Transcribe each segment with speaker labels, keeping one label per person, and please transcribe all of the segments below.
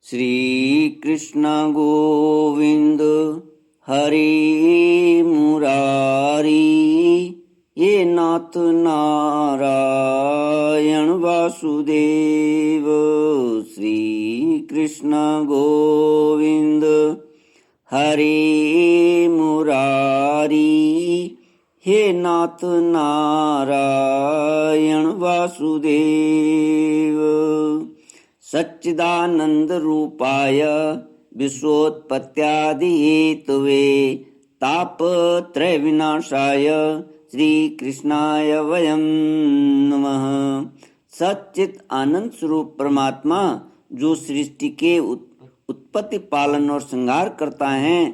Speaker 1: श्री कृष्ण गोविंद हरि मुरारी, ये नाथ नारायण वासुदेव। श्री कृष्ण गोविंद हरि मुरारी, हे नाथ नारायण वासुदेव। सच्चिदानंद रूपाय विश्वोत्पत्त्यादि हेतवे तापत्रय विनाशाय श्री कृष्णाय वयं नमः। सच्चित आनंद स्वरूप परमात्मा जो सृष्टि के उत्पत्ति, पालन और संहार करता है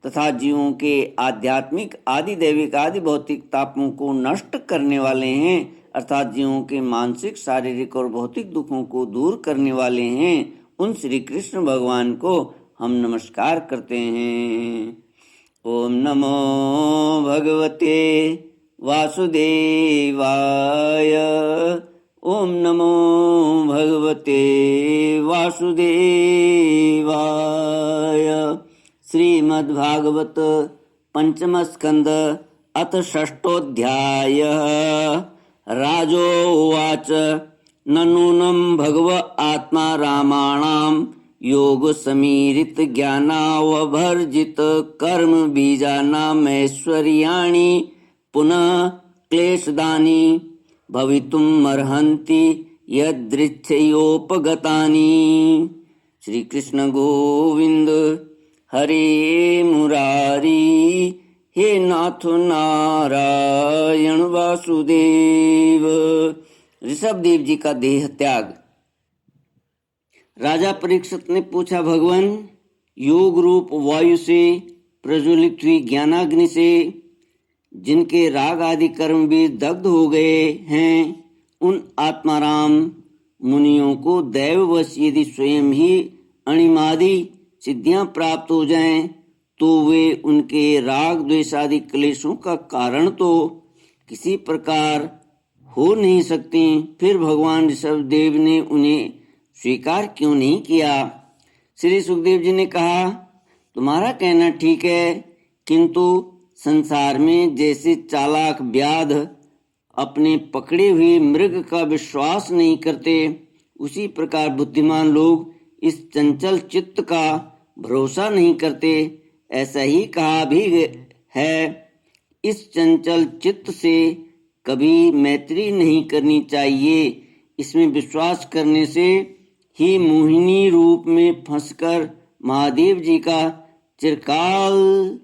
Speaker 1: तथा जीवों के आध्यात्मिक, आदि दैविक, आदि भौतिक तापों को नष्ट करने वाले हैं, अर्थात जीवों के मानसिक, शारीरिक और भौतिक दुखों को दूर करने वाले हैं, उन श्री कृष्ण भगवान को हम नमस्कार करते हैं। ओम नमो भगवते वासुदेवाय। ओम नमो भगवते वासुदेवाय। श्रीमद्भागवत पंचम स्कंद अथ षष्ठोऽध्याय। राजोवाच ननूनं भगव आत्मा रामाणां योग समीरित ज्ञानावभर्जित कर्म बीजानामैश्वर्याणि पुनः क्लेशदानि भवितुमर्हन्ति यदृच्छयोपगतानि। श्री कृष्ण गोविंद हरे मुरारी, हे नाथ नारायण वासुदेव। ऋषभदेव जी का देह त्याग। राजा परीक्षित ने पूछा, भगवान, योग रूप वायु से प्रज्वलित हुई ज्ञानाग्नि से जिनके राग आदि कर्म भी दग्ध हो गए हैं, उन आत्माराम मुनियों को दैववश यदि स्वयं ही अणिमादि सिद्धियां प्राप्त हो जाएं, तो वे उनके राग द्वेष आदि क्लेशों का कारण तो किसी प्रकार हो नहीं सकती। फिर भगवान ऋषभदेव ने उन्हें स्वीकार क्यों नहीं किया? श्री सुखदेव जी ने कहा, तुम्हारा कहना ठीक है, किंतु संसार में जैसे चालाक व्याध अपने पकड़े हुए मृग का विश्वास नहीं करते, उसी प्रकार बुद्धिमान लोग इस चंचल चित्त का भरोसा नहीं करते। ऐसा ही कहा भी है, इस चंचल चित्त से कभी मैत्री नहीं करनी चाहिए। इसमें विश्वास करने से ही मोहिनी रूप में फंसकर महादेव जी का चिरकाल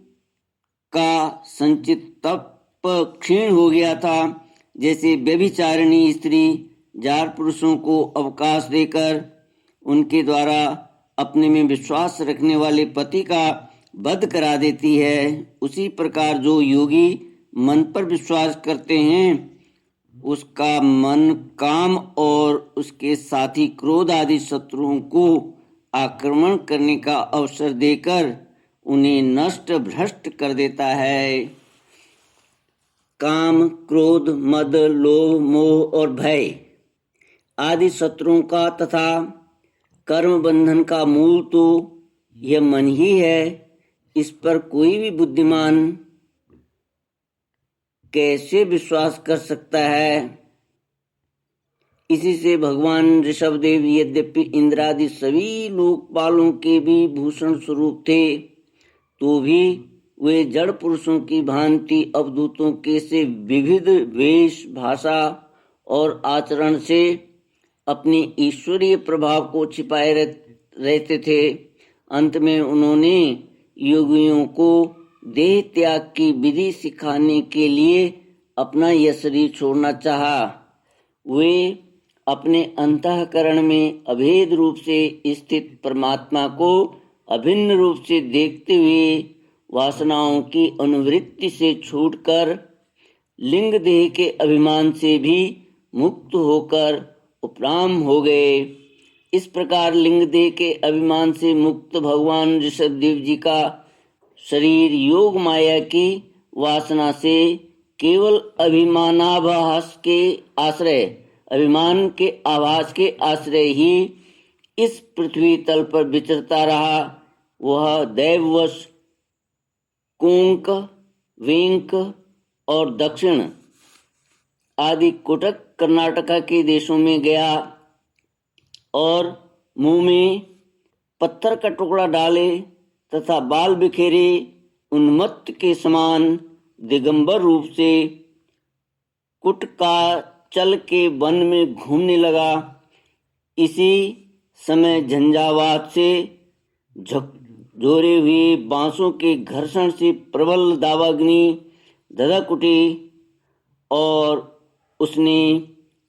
Speaker 1: का संचित तप क्षीण हो गया था। जैसे व्यभिचारिणी स्त्री जार पुरुषों को अवकाश देकर उनके द्वारा अपने में विश्वास रखने वाले पति का वध करा देती है, उसी प्रकार जो योगी मन पर विश्वास करते हैं, उसका मन काम और उसके साथी क्रोध आदि शत्रुओं को आक्रमण करने का अवसर देकर उन्हें नष्ट भ्रष्ट कर देता है। काम, क्रोध, मद, लोभ, मोह और भय आदि शत्रुओं का तथा कर्म बंधन का मूल तो यह मन ही है। इस पर कोई भी बुद्धिमान कैसे विश्वास कर सकता है? इसी से भगवान ऋषभदेव यद्यपि इंद्रादि सभी लोकपालों के भी भूषण स्वरूप थे, तो भी वे जड़ पुरुषों की भांति अवधूतों के से विविध वेश, भाषा और आचरण से अपने ईश्वरीय प्रभाव को छिपाए रहते थे। अंत में उन्होंने योगियों को देह त्याग की विधि सिखाने के लिए अपना यह शरीर छोड़ना चाहा। वे अपने अंतःकरण में अभेद रूप से स्थित परमात्मा को अभिन्न रूप से देखते हुए वासनाओं की अनुवृत्ति से छूटकर लिंग देह के अभिमान से भी मुक्त होकर उपराम हो गए। इस प्रकार लिंग देह के अभिमान से मुक्त भगवान ऋषभदेव जी का शरीर योग माया की वासना से केवल अभिमान के आभास के आश्रय ही इस पृथ्वी तल पर विचरता रहा। वह दैववश कोंक, वेंक और दक्षिण आदि कुटक कर्नाटका के देशों में गया और मुंह में पत्थर का टुकड़ा डाले तथा बाल बिखेरे उन्मत्त के समान दिगंबर रूप से कुटकाचल के वन में घूमने लगा। इसी समय झंझावात से झकझोरे हुए बांसों के घर्षण से प्रबल दावाग्नि धधक उठी और उसने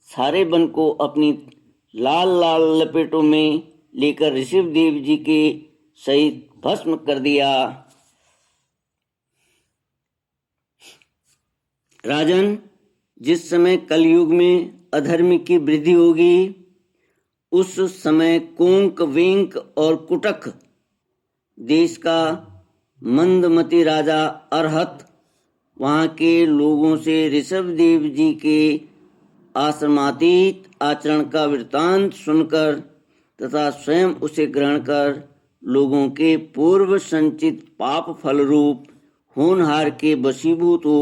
Speaker 1: सारे वन को अपनी लाल लाल लपेटों में लेकर ऋषभदेव जी के सहित भस्म कर दिया। राजन, जिस समय कलयुग में अधर्म की वृद्धि होगी उस समय कोंक, वेंक और कुटक देश का मंदमती राजा अरहत वहां के लोगों से ऋषभदेव जी के आश्रमातीत आचरण का वृत्तांत सुनकर तथा स्वयं उसे ग्रहण कर लोगों के पूर्व संचित पाप फल रूप होनहार के वशीभूत हो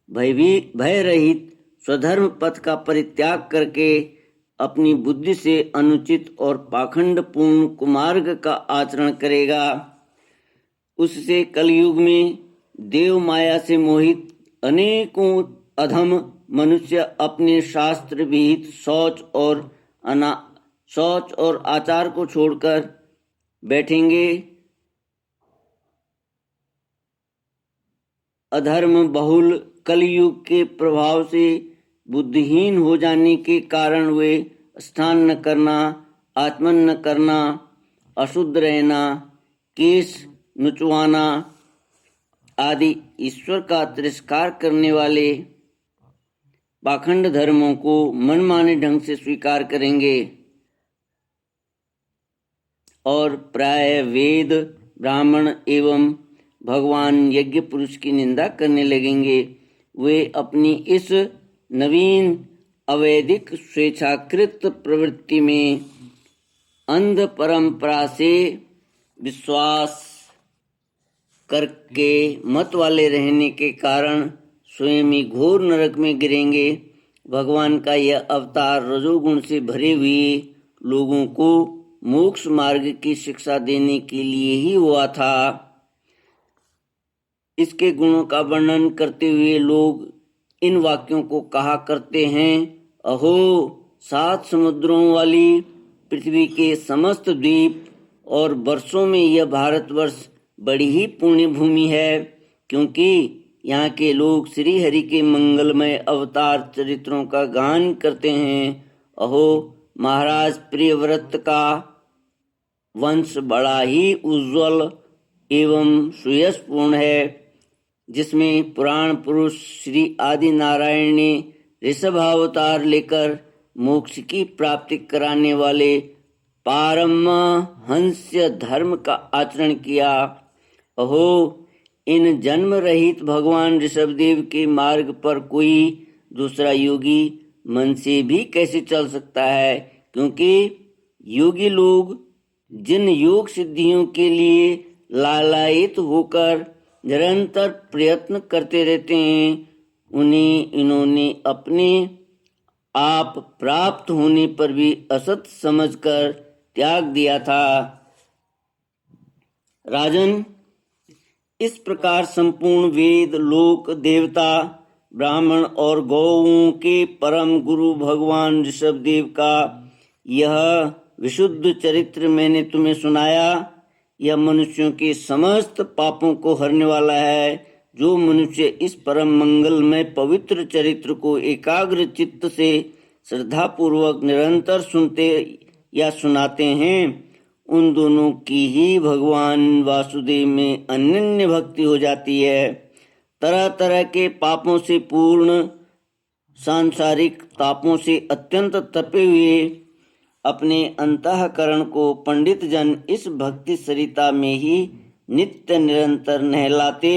Speaker 1: भय रहित स्वधर्म पथ का परित्याग करके अपनी बुद्धि से अनुचित और पाखंडपूर्ण कुमार्ग का आचरण करेगा। उससे कलयुग में देव माया से मोहित अनेकों अधम मनुष्य अपने शास्त्र विहित शौच और आचार को छोड़कर बैठेंगे। अधर्म बहुल कलयुग के प्रभाव से बुद्धिहीन हो जाने के कारण वे स्नान न करना, आचमन न करना, अशुद्ध रहना, केश नुचवाना आदि ईश्वर का तिरस्कार करने वाले पाखंड धर्मों को मनमाने ढंग से स्वीकार करेंगे और प्राय वेद, ब्राह्मण एवं भगवान यज्ञ पुरुष की निंदा करने लगेंगे। वे अपनी इस नवीन अवैधिक स्वेच्छाकृत प्रवृत्ति में अंध परंपरा से विश्वास करके मत वाले रहने के कारण स्वयं ही घोर नरक में गिरेंगे। भगवान का यह अवतार रजोगुण से भरे हुए लोगों को मोक्ष मार्ग की शिक्षा देने के लिए ही हुआ था। इसके गुणों का वर्णन करते हुए लोग इन वाक्यों को कहा करते हैं, अहो 7 समुद्रों वाली पृथ्वी के समस्त द्वीप और वर्षों में यह भारतवर्ष बड़ी ही पुण्य भूमि है, क्योंकि यहाँ के लोग श्री हरि के मंगलमय अवतार चरित्रों का गान करते हैं। अहो महाराज प्रियव्रत का वंश बड़ा ही उज्ज्वल एवं सुयशपूर्ण है, जिसमें पुराण पुरुष श्री आदि नारायण ने ऋषभावतार लेकर मोक्ष की प्राप्ति कराने वाले पारमहंस्य धर्म का आचरण किया। अहो इन जन्म रहित भगवान ऋषभदेव के मार्ग पर कोई दूसरा योगी मन से भी कैसे चल सकता है, क्योंकि योगी लोग जिन योग सिद्धियों के लिए लालायित होकर निरंतर प्रयत्न करते रहते हैं, उन्हें इन्होंने अपने आप प्राप्त होने पर भी असत समझकर त्याग दिया था। राजन, इस प्रकार संपूर्ण वेद, लोक, देवता, ब्राह्मण और गौओं के परम गुरु भगवान ऋषभदेव का यह विशुद्ध चरित्र मैंने तुम्हें सुनाया। यह मनुष्यों के समस्त पापों को हरने वाला है। जो मनुष्य इस परम मंगलमय पवित्र चरित्र को एकाग्र चित्त से श्रद्धापूर्वक निरंतर सुनते या सुनाते हैं, उन दोनों की ही भगवान वासुदेव में अनन्य भक्ति हो जाती है। तरह तरह के पापों से पूर्ण, सांसारिक तापों से अत्यंत तपे हुए अपने अंतःकरण को पंडित जन इस भक्ति सरिता में ही नित्य निरंतर नहलाते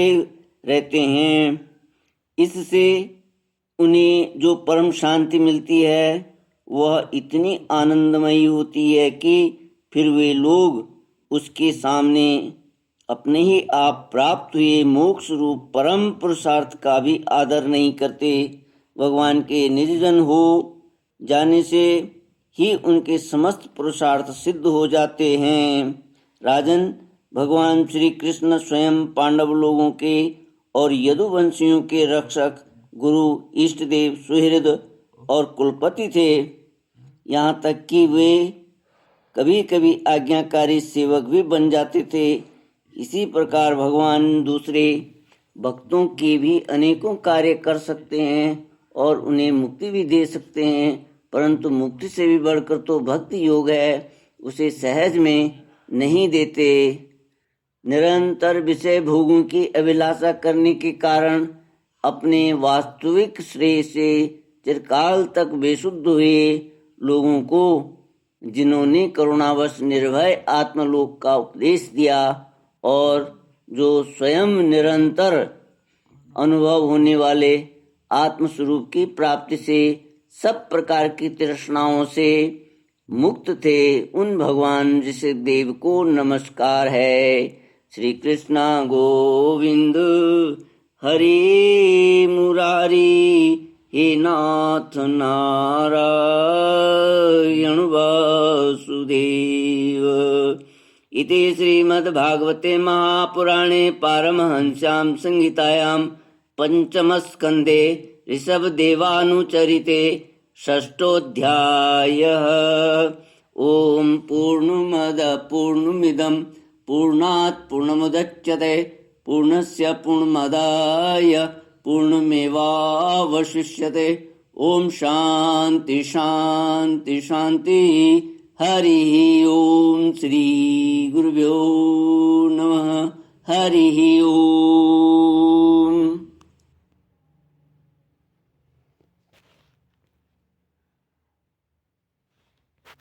Speaker 1: रहते हैं। इससे उन्हें जो परम शांति मिलती है वह इतनी आनंदमयी होती है कि फिर वे लोग उसके सामने अपने ही आप प्राप्त हुए मोक्ष रूप परम पुरुषार्थ का भी आदर नहीं करते। भगवान के निर्जन हो जाने से ही उनके समस्त पुरुषार्थ सिद्ध हो जाते हैं। राजन, भगवान श्री कृष्ण स्वयं पांडव लोगों के और यदुवंशियों के रक्षक, गुरु, इष्ट देव, सुहृद और कुलपति थे। यहाँ तक कि वे कभी कभी आज्ञाकारी सेवक भी बन जाते थे। इसी प्रकार भगवान दूसरे भक्तों के भी अनेकों कार्य कर सकते हैं और उन्हें मुक्ति भी दे सकते हैं, परंतु मुक्ति से भी बढ़कर तो भक्ति योग है, उसे सहज में नहीं देते। निरंतर विषय भोगों की अभिलाषा करने के कारण अपने वास्तविक श्रेय से चिरकाल तक बेशुद्ध हुए लोगों को जिन्होंने करुणावश निर्भय आत्मलोक का उपदेश दिया और जो स्वयं निरंतर अनुभव होने वाले आत्मस्वरूप की प्राप्ति से सब प्रकार की तृष्णाओं से मुक्त थे, उन भगवान ऋषिदेव को नमस्कार है। श्री कृष्ण गोविंद हरे मुरारी, हे नाथ नारायण वासुदेव। इति श्रीमद्भागवते महापुराणे पारमहंस्यां संहितायां पंचमस्कन्धे ऋषभदेवानुचरिते षष्ठोऽध्यायः। ॐ पूर्णमदः पूर्णमिदं पूर्णात् पूर्णमुदच्यते पूर्णस्य पूर्णमादाय पूर्णमेवावशिष्यते। ॐ शान्ति शान्ति शान्ति। हरिः ॐ श्री गुरुभ्यो नमः। हरिः ॐ।